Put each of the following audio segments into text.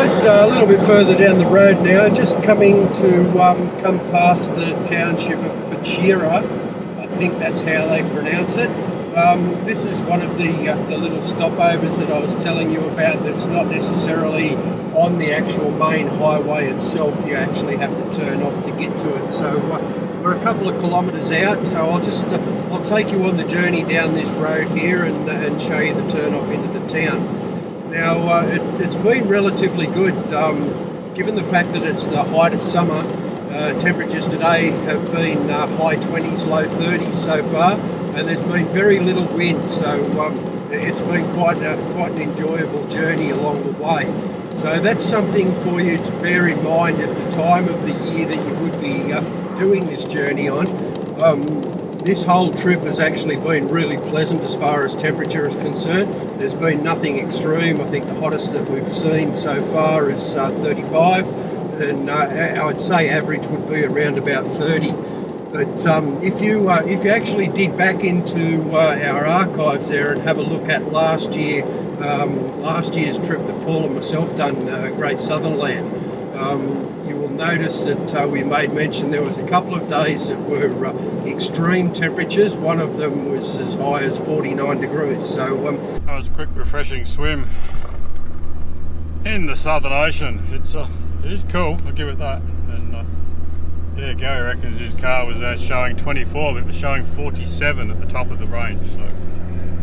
guys, a little bit further down the road now, just coming to come past the township of Pachira. I think that's how they pronounce it. This is one of the little stopovers that I was telling you about that's not necessarily on the actual main highway itself. You actually have to turn off to get to it. So we're a couple of kilometres out, so I'll take you on the journey down this road here and show you the turn off into the town. Now, it's been relatively good, given the fact that it's the height of summer. Temperatures today have been high 20s, low 30s so far, and there's been very little wind, so it's been quite an enjoyable journey along the way. So that's something for you to bear in mind as the time of the year that you would be doing this journey on. This whole trip has actually been really pleasant as far as temperature is concerned. There's been nothing extreme. I think the hottest that we've seen so far is 35, and I'd say average would be around about 30. But if you actually dig back into our archives there and have a look at last year's trip that Paul and myself done, Great Southern Land, you will notice that we made mention there was a couple of days that were extreme temperatures. One of them was as high as 49 degrees. So that was a quick refreshing swim in the Southern Ocean. It is cool, I'll give it that. And yeah, Gary reckons his car was showing 24, but it was showing 47 at the top of the range. So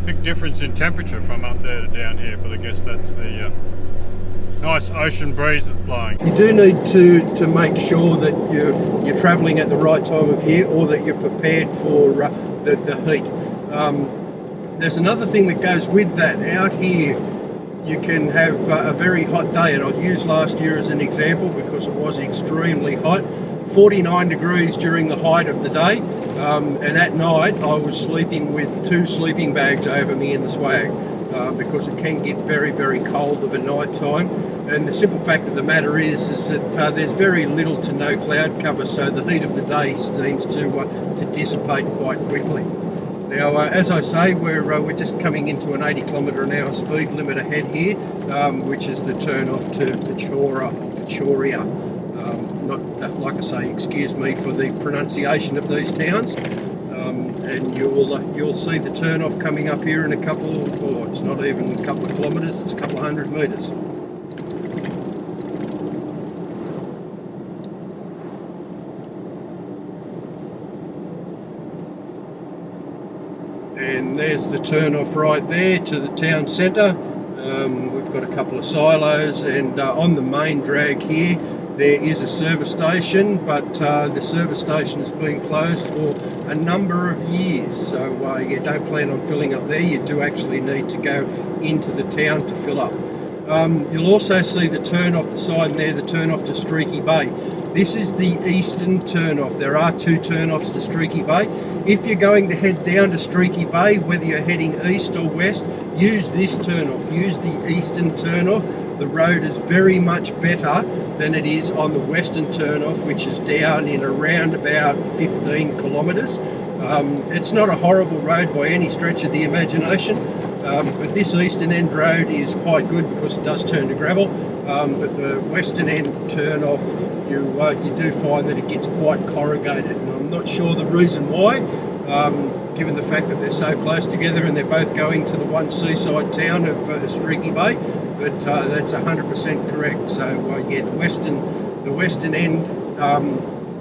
big difference in temperature from up there to down here, but I guess that's the nice ocean breeze that's blowing. You do need to make sure that you're travelling at the right time of year, or that you're prepared for the heat. There's another thing that goes with that. Out here you can have a very hot day, and I'll use last year as an example because it was extremely hot. 49 degrees during the height of the day, and at night I was sleeping with 2 sleeping bags over me in the swag. Because it can get very, very cold of a night time, and the simple fact of the matter is that there's very little to no cloud cover, so the heat of the day seems to dissipate quite quickly. Now, as I say, we're just coming into an 80 km/h speed limit ahead here, which is the turn off to Pachoria. Not like I say, excuse me for the pronunciation of these towns. And you'll see the turn off coming up here in a couple, or it's not even a couple of kilometres, it's a couple of 100 metres. And there's the turn off right there to the town centre. We've got a couple of silos, and on the main drag here there is a service station, but the service station has been closed for a number of years, so you don't plan on filling up there. You do actually need to go into the town to fill up. You'll also see the turn off, the sign there, the turn off to Streaky Bay. This is the eastern turn off. There are 2 turn offs to Streaky Bay. If you're going to head down to Streaky Bay, whether you're heading east or west, use this turn off. Use the eastern turn off. The road is very much better than it is on the western turn off, which is down in around about 15 kilometres. It's not a horrible road by any stretch of the imagination, but this eastern end road is quite good because it does turn to gravel. But the western end turn off, you do find that it gets quite corrugated, and I'm not sure the reason why, given the fact that they're so close together and they're both going to the one seaside town of Streaky Bay, but that's 100% correct. So yeah, the western end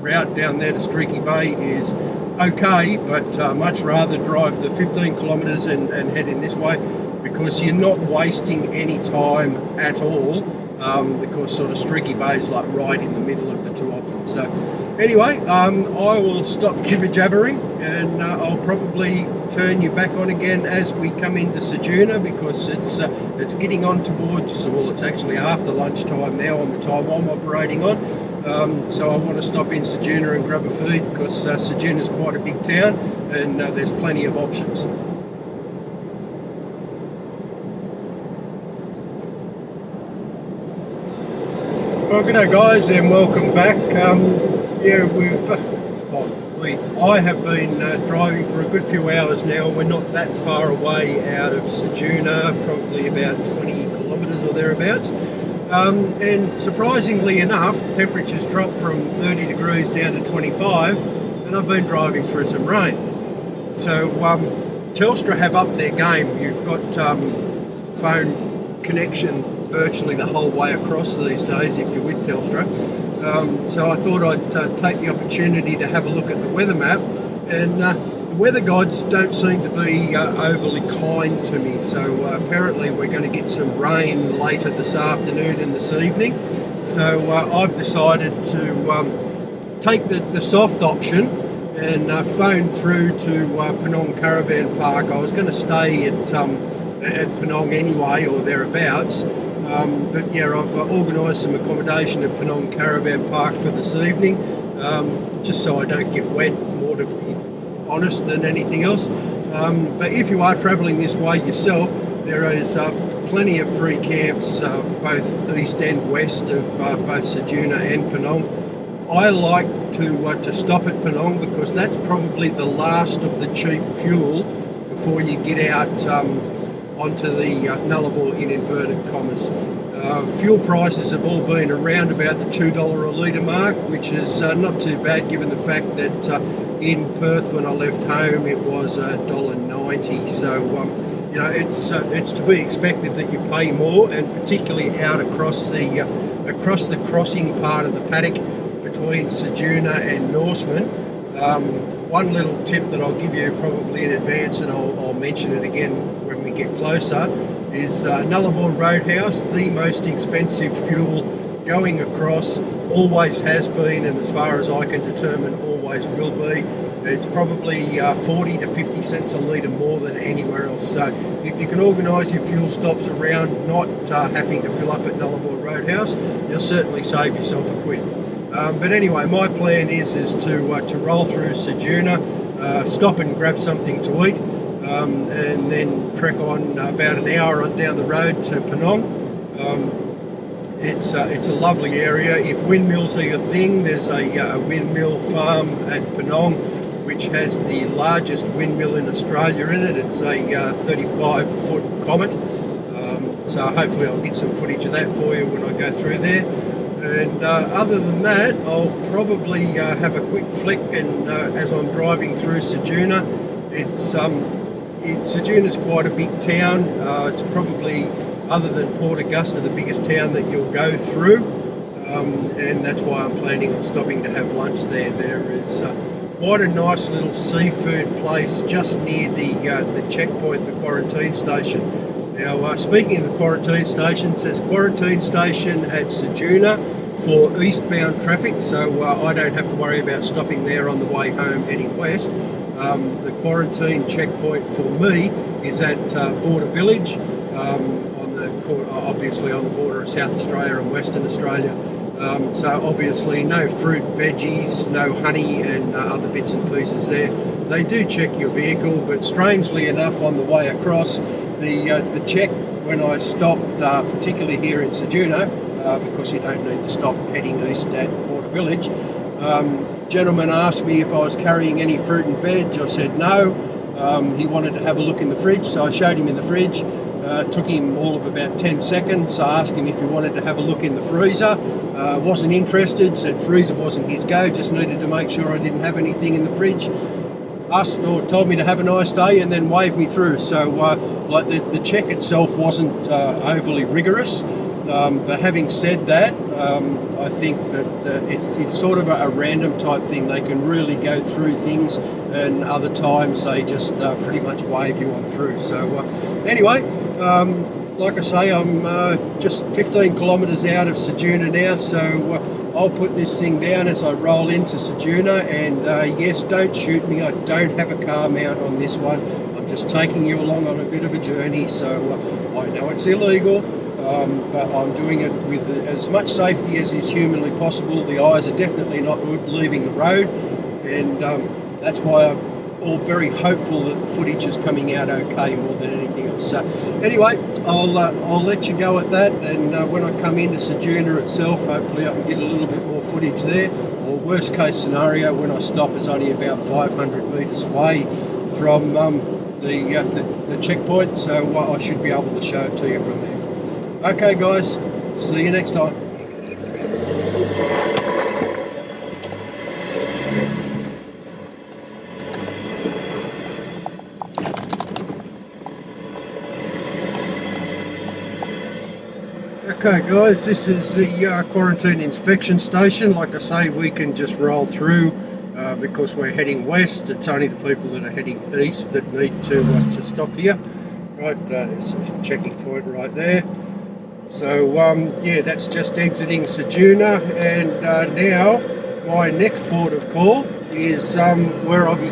route down there to Streaky Bay is okay, but much rather drive the 15 kilometres and head in this way, because you're not wasting any time at all, because sort of Streaky Bay is like right in the middle of the 2 options. So anyway, I will stop jibber-jabbering, and I'll probably turn you back on again as we come into Ceduna, because it's getting on towards, well, it's actually after lunchtime now on the time I'm operating on. So I want to stop in Ceduna and grab a feed, because Ceduna is quite a big town, and there's plenty of options. Well, g'day guys, and welcome back. Yeah, I have been driving for a good few hours now. We're not that far away out of Ceduna, probably about 20 kilometres or thereabouts. And surprisingly enough, temperatures dropped from 30 degrees down to 25, and I've been driving through some rain. So Telstra have upped their game. You've got phone connection virtually the whole way across these days if you're with Telstra. So I thought I'd take the opportunity to have a look at the weather map, and the weather gods don't seem to be overly kind to me. So apparently we're going to get some rain later this afternoon and this evening. So I've decided to take the soft option and phone through to Penong Caravan Park. I was going to stay at Penong anyway, or thereabouts. But yeah, I've organised some accommodation at Penong Caravan Park for this evening, just so I don't get wet, more to be honest than anything else. But if you are travelling this way yourself, there is plenty of free camps, both east and west of both Ceduna and Penong. I like to stop at Penong because that's probably the last of the cheap fuel before you get out onto the Nullarbor in inverted commas. Fuel prices have all been around about the $2 a litre mark, which is not too bad given the fact that in Perth when I left home it was $1.90. So you know, it's to be expected that you pay more, and particularly out across the crossing part of the paddock between Ceduna and Norseman. One little tip that I'll give you probably in advance, and I'll mention it again when we get closer, is Nullarbor Roadhouse, the most expensive fuel going across, always has been, and as far as I can determine always will be. It's probably 40 to 50 cents a litre more than anywhere else. So if you can organise your fuel stops around not having to fill up at Nullarbor Roadhouse, you'll certainly save yourself a quid. But anyway, my plan is to roll through Ceduna, stop and grab something to eat, and then trek on about an hour down the road to Penong. It's a lovely area. If windmills are your thing, there's a windmill farm at Penong which has the largest windmill in Australia in it. It's a 35-foot Comet. So hopefully I'll get some footage of that for you when I go through there. And other than that, I'll probably have a quick flick, and as I'm driving through Ceduna, Ceduna's quite a big town. It's probably, other than Port Augusta, the biggest town that you'll go through, and that's why I'm planning on stopping to have lunch there. There is quite a nice little seafood place just near the checkpoint, the quarantine station. Now, speaking of the quarantine station, it says quarantine station at Ceduna for eastbound traffic, so I don't have to worry about stopping there on the way home heading west. The quarantine checkpoint for me is at Border Village, obviously on the border of South Australia and Western Australia. So obviously no fruit, veggies, no honey and other bits and pieces there. They do check your vehicle, but strangely enough on the way across, the check when I stopped, particularly here in Ceduna, because you don't need to stop heading east at Border Village, gentleman asked me if I was carrying any fruit and veg. I said no. He wanted to have a look in the fridge, so I showed him in the fridge. Took him all of about 10 seconds. I asked him if he wanted to have a look in the freezer. Wasn't interested, said freezer wasn't his go, just needed to make sure I didn't have anything in the fridge. Asked or told me to have a nice day and then waved me through. So like the check itself wasn't overly rigorous. But having said that, I think that it's sort of a random type thing. They can really go through things, and other times they just pretty much wave you on through. So anyway, like I say, I'm just 15 kilometres out of Ceduna now, so I'll put this thing down as I roll into Ceduna. And yes, don't shoot me, I don't have a car mount on this one. I'm just taking you along on a bit of a journey, so I know it's illegal. But I'm doing it with as much safety as is humanly possible. The eyes are definitely not leaving the road, and that's why I'm all very hopeful that the footage is coming out okay more than anything else. So anyway, I'll let you go at that, and when I come into Ceduna itself, hopefully I can get a little bit more footage there. Or worst case scenario, when I stop, it's only about 500 metres away from the checkpoint, so I should be able to show it to you from there. Okay guys, See you next time. Okay guys, this is the quarantine inspection station. Like I say, we can just roll through because we're heading west. It's only the people that are heading east that need to stop here. Right, there's a checking point right there. So yeah, that's just exiting Ceduna, and now my next port of call is where I'll be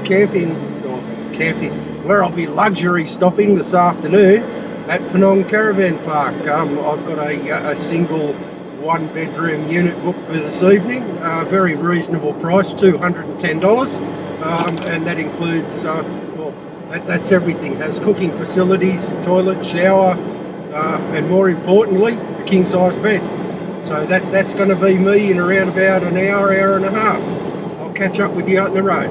where I'll be luxury stopping this afternoon at Penong Caravan Park. I've got a single one-bedroom unit booked for this evening. Very reasonable price, $210, and that includes well, that's everything. It has cooking facilities, toilet, shower, and more importantly, a king-size bed. So that's going to be me in around about an hour, hour and a half. I'll catch up with you out in the road.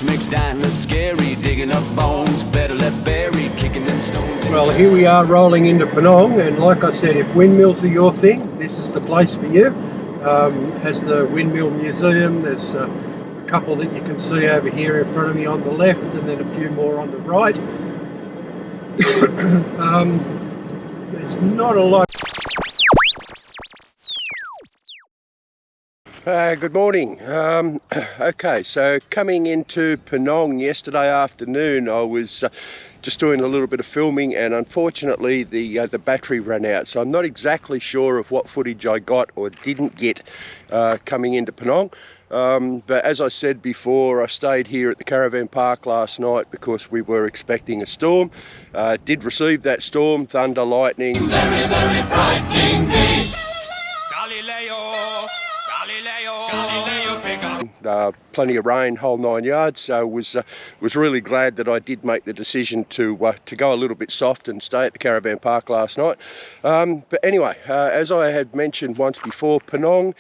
Makes dying less scary, digging up bones, better let buried, kicking them stones. Well, here we are rolling into Penong, and like I said, if windmills are your thing, this is the place for you. Has the windmill museum. There's a couple that you can see over here in front of me on the left, and then a few more on the right. There's not a lot. Good morning. Okay, so coming into Penong yesterday afternoon, I was just doing a little bit of filming, and unfortunately the battery ran out. So I'm not exactly sure of what footage I got or didn't get coming into Penong. But as I said before, I stayed here at the caravan park last night because we were expecting a storm. Did receive that storm, thunder, lightning. Very, very frightening day. Plenty of rain, whole 9 yards. So was really glad that I did make the decision to go a little bit soft and stay at the caravan park last night. But anyway, as I had mentioned once before, Penong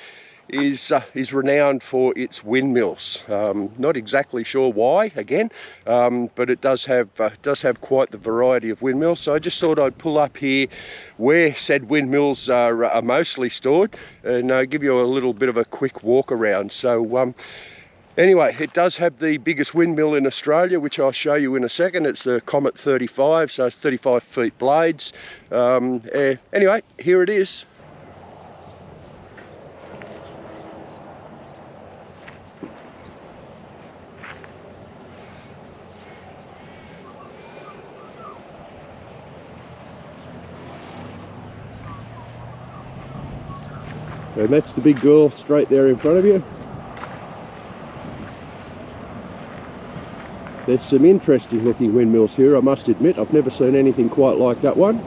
is renowned for its windmills. Not exactly sure why, again, but it does have quite the variety of windmills. So I just thought I'd pull up here where said windmills are mostly stored, and give you a little bit of a quick walk around. So anyway, it does have the biggest windmill in Australia, which I'll show you in a second. It's the Comet 35, so it's 35 feet blades. Anyway, here it is. And that's the big girl straight there in front of you. There's some interesting looking windmills here, I must admit. I've never seen anything quite like that one.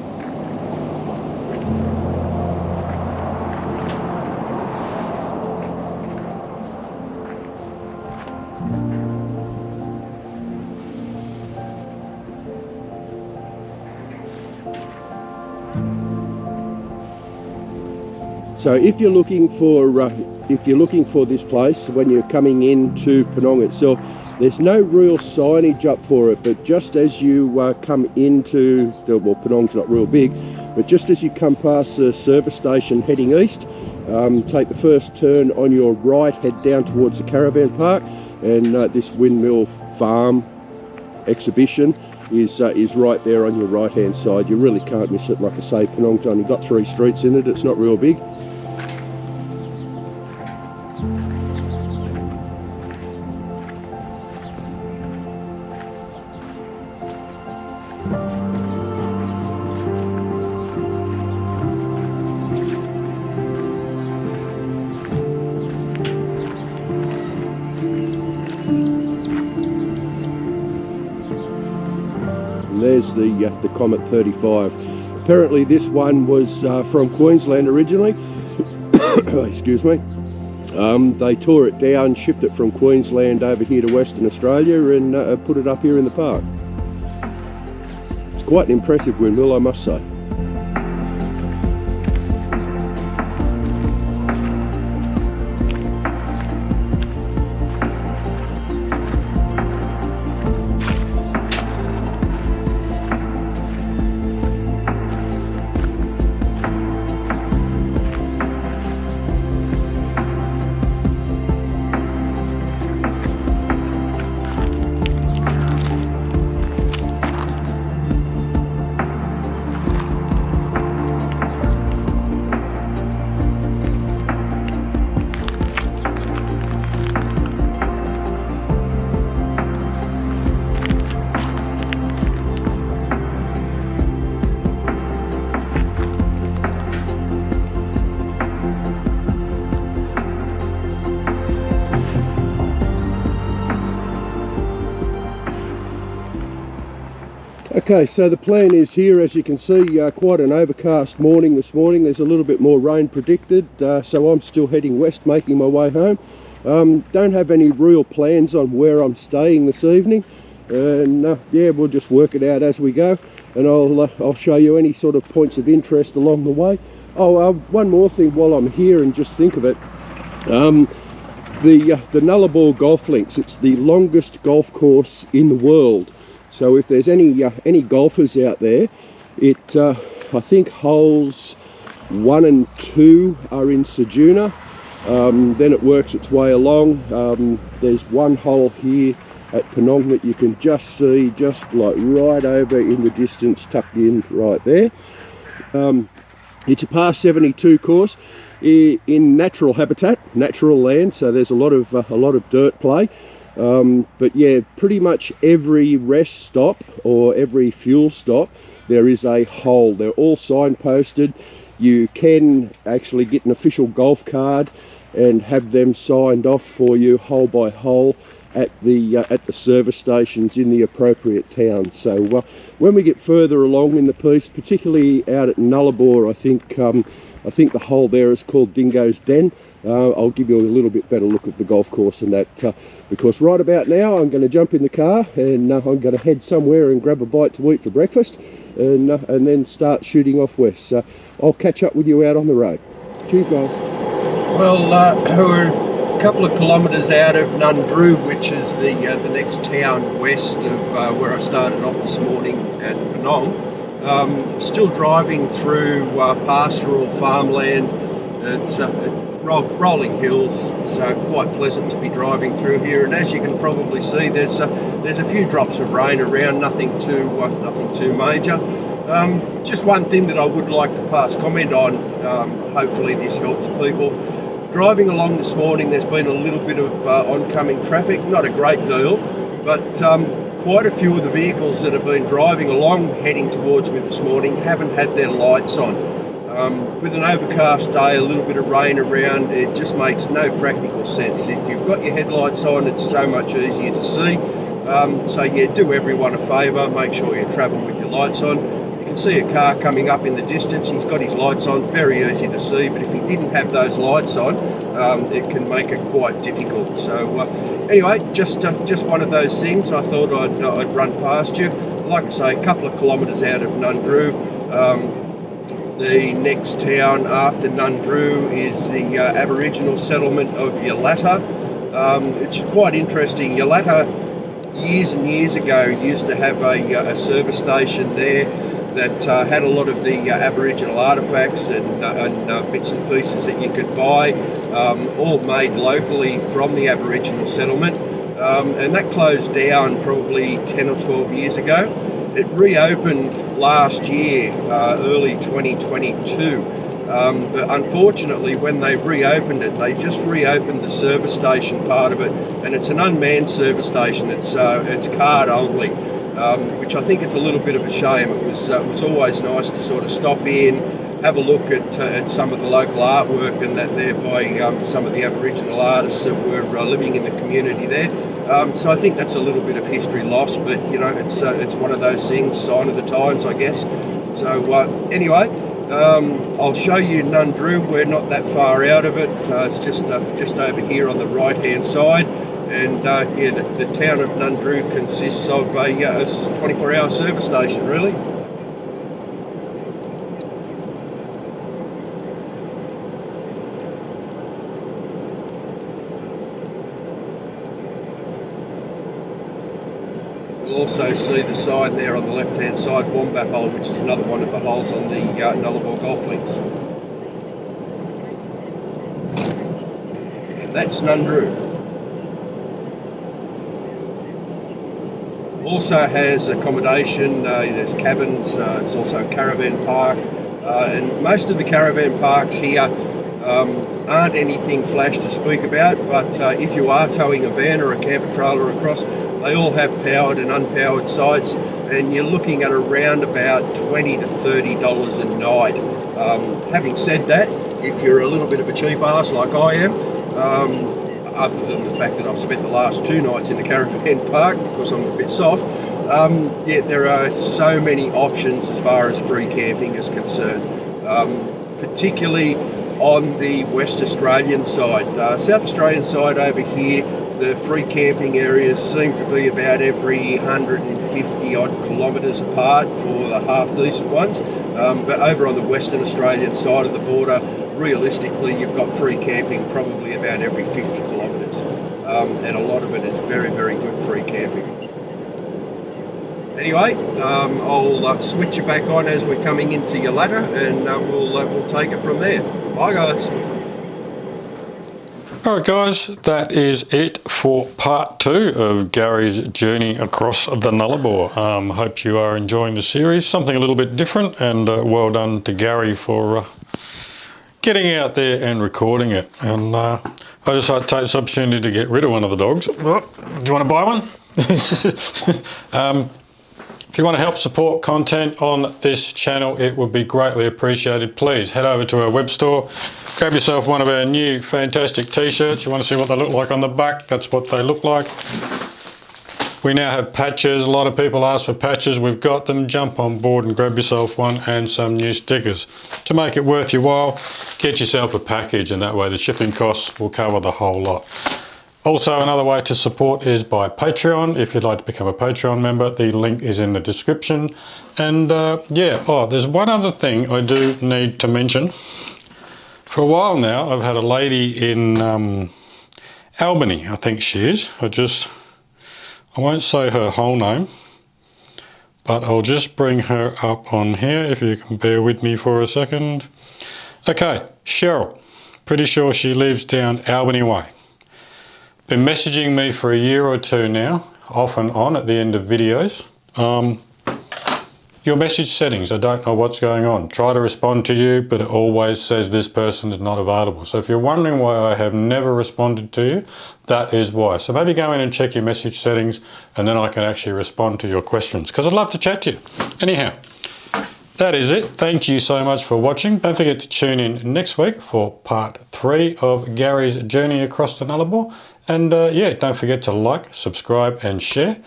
So if you're looking for this place when you're coming into Penong itself, there's no real signage up for it, but just as you come into well, Penong's not real big, but just as you come past the service station heading east, take the first turn on your right, head down towards the caravan park, and this windmill farm exhibition is right there on your right hand side. You really can't miss it. Like I say, Penong's only got 3 streets in it, it's not real big. There's the Comet 35. Apparently this one was from Queensland originally. Excuse me. They tore it down, shipped it from Queensland over here to Western Australia, and put it up here in the park. It's quite an impressive windmill, I must say. Okay, so the plan is here, as you can see, quite an overcast morning this morning. There's a little bit more rain predicted, so I'm still heading west, making my way home. Don't have any real plans on where I'm staying this evening, and yeah, we'll just work it out as we go, and I'll show you any sort of points of interest along the way. Oh, one more thing while I'm here, and just think of it. The Nullarbor golf links, it's the longest golf course in the world. So if there's any golfers out there, it I think holes 1 and 2 are in Ceduna. Then it works its way along. There's one hole here at Penong that you can just see, just like right over in the distance, tucked in right there. It's a par 72 course in natural habitat, natural land. So there's a lot of dirt play. But yeah, pretty much every rest stop or every fuel stop, there is a hole. They're all signposted. You can actually get an official golf card and have them signed off for you hole by hole at the service stations in the appropriate towns. So when we get further along in the piece, particularly out at Nullarbor, I think the hole there is called Dingo's Den. I'll give you a little bit better look of the golf course and that, because right about now I'm going to jump in the car and I'm going to head somewhere and grab a bite to eat for breakfast, and then start shooting off west. So I'll catch up with you out on the road. Cheers, guys. Well, we're a couple of kilometres out of Nundroo, which is the next town west of where I started off this morning at Penong. Still driving through pastoral farmland. It's rolling hills, so quite pleasant to be driving through here. And as you can probably see, there's a few drops of rain around, nothing too major. Just one thing that I would like to pass comment on. Hopefully this helps people. Driving along this morning, there's been a little bit of oncoming traffic, not a great deal, but quite a few of the vehicles that have been driving along heading towards me this morning haven't had their lights on. With an overcast day, a little bit of rain around, it just makes no practical sense. If you've got your headlights on, it's so much easier to see. So yeah, do everyone a favour, make sure you travel with your lights on. You can see a car coming up in the distance, he's got his lights on, very easy to see, but if he didn't have those lights on, it can make it quite difficult. So anyway, just one of those things I thought I'd run past you. Like I say, a couple of kilometres out of Nundroo. The next town after Nundroo is the Aboriginal settlement of Yalata. It's quite interesting. Yalata, years and years ago, used to have a service station there that had a lot of the Aboriginal artefacts and bits and pieces that you could buy, all made locally from the Aboriginal settlement. And that closed down probably 10 or 12 years ago. It reopened last year, early 2022, but unfortunately when they reopened it, they just reopened the service station part of it, and it's an unmanned service station. It's card only, which I think is a little bit of a shame. It was always nice to sort of stop in, have a look at some of the local artwork and that there by some of the Aboriginal artists that were living in the community there. So I think that's a little bit of history lost, but you know, it's one of those things, sign of the times, I guess. So anyway, I'll show you Nundroo. We're not that far out of it. It's just over here on the right hand side, and yeah, the town of Nundroo consists of a 24-hour service station, really. You'll also see the sign there on the left-hand side, Wombat Hole, which is another one of the holes on the Nullarbor golf links. And that's Nundroo. Also has accommodation, there's cabins, it's also a caravan park, and most of the caravan parks here aren't anything flash to speak about, but if you are towing a van or a camper trailer across, they all have powered and unpowered sites, and you're looking at around about $20 to $30 a night. Having said that, if you're a little bit of a cheap ass like I am, other than the fact that I've spent the last 2 nights in the caravan park because I'm a bit soft, yeah, there are so many options as far as free camping is concerned, particularly on the West Australian side. South Australian side over here, the free camping areas seem to be about every 150 odd kilometres apart for the half decent ones, but over on the Western Australian side of the border, realistically you've got free camping probably about every 50 kilometres, and a lot of it is very, very good free camping. Anyway, I'll switch you back on as we're coming into your ladder, and we'll take it from there. Bye guys. Alright guys, that is it for part 2 of Gary's journey across the Nullarbor. Hope you are enjoying the series, something a little bit different, and well done to Gary for getting out there and recording it. And I just like to take this opportunity to get rid of one of the dogs. Oh, do you want to buy one? If you want to help support content on this channel, it would be greatly appreciated. Please head over to our web store, grab yourself one of our new fantastic t-shirts. You want to see what they look like on the back? That's what they look like. We now have patches. A lot of people ask for patches. We've got them. Jump on board and grab yourself one, and some new stickers. To make it worth your while, get yourself a package, and that way the shipping costs will cover the whole lot. Also, another way to support is by Patreon. If you'd like to become a Patreon member, the link is in the description. And yeah, there's one other thing I do need to mention. For a while now, I've had a lady in Albany, I think she is. I won't say her whole name, but I'll just bring her up on here if you can bear with me for a second. Okay, Cheryl. Pretty sure she lives down Albany Way. Been messaging me for a year or 2 now, off and on at the end of videos. Your message settings, I don't know what's going on. Try to respond to you, but it always says this person is not available. So if you're wondering why I have never responded to you, that is why. So maybe go in and check your message settings, and then I can actually respond to your questions, because I'd love to chat to you. Anyhow, that is it. Thank you so much for watching. Don't forget to tune in next week for part 3 of Gary's journey across the Nullarbor. And yeah, don't forget to like, subscribe and share.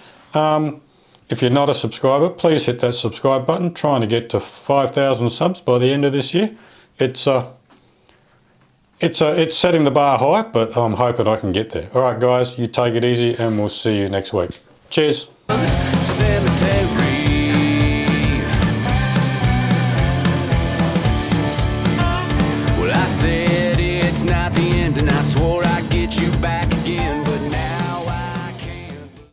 If you're not a subscriber, please hit that subscribe button. Trying to get to 5,000 subs by the end of this year. It's setting the bar high, but I'm hoping I can get there. All right, guys, you take it easy, and we'll see you next week. Cheers. Cemetery.